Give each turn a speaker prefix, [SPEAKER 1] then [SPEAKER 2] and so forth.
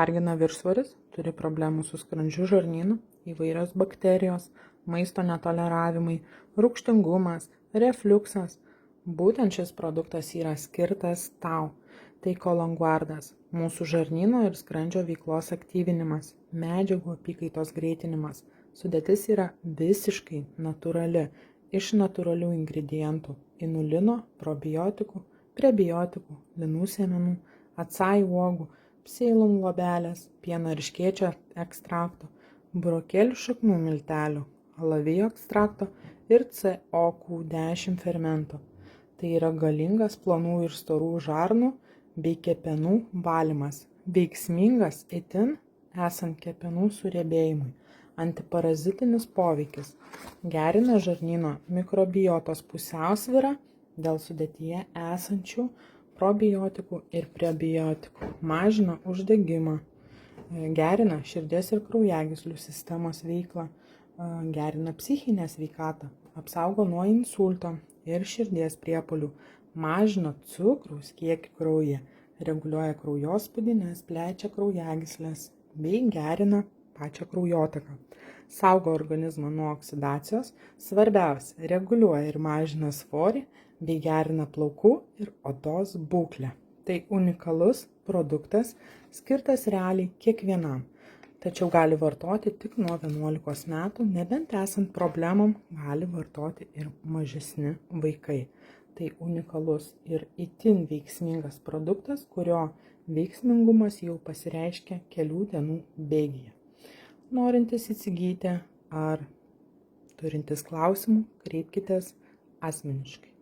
[SPEAKER 1] Vargina viršsvoris, turi problemų su skrandžiu žarnynu, įvairios bakterijos, maisto netoleravimai, rūgštingumas, refliuksas. Būtent šis produktas yra skirtas tau. Tai kolonguardas, mūsų žarnyno ir skrandžio veiklos aktyvinimas, medžiagų apykaitos greitinimas. Sudėtis yra visiškai natūrali, iš natūralių ingredientų – inulino, probiotikų, prebiotikų, linų sėmenų, acai uogų, pseilum luobelės, pieno erškėčio ekstrakto, burokėlių šaknų miltelių, alavijo ekstrakto ir COQ10 fermento. Tai yra galingas plonų ir storų žarnų bei kepenų valymas, veiksmingas itin esant kepenų suriebėjimui, antiparazitinis poveikis, gerina žarnyno mikrobiotos pusiausvyrą dėl sudėtyje esančių probiotikų ir prebiotikų, mažina uždegimą, gerina širdies ir kraujagyslių sistemos veiklą, gerina psichinę sveikatą, apsaugo nuo insulto ir širdies priepuolių, mažina cukraus kiekį kraujyje, reguliuoja kraujospūdį, nes plečia kraujagyslės bei gerina pačią kraujotaką. Saugo organizmą nuo oksidacijos, svarbiausia, reguliuoja ir mažina svorį bei gerina plaukų ir odos būklę. Tai unikalus produktas, skirtas realiai kiekvienam, tačiau gali vartoti tik nuo 11 metų, nebent esant problemom gali vartoti ir mažesni vaikai. Tai unikalus ir itin veiksmingas produktas, kurio veiksmingumas jau pasireiškia kelių dienų bėgyje. Norintys įsigyti ar turintys klausimų, kreipkitės asmeniškai.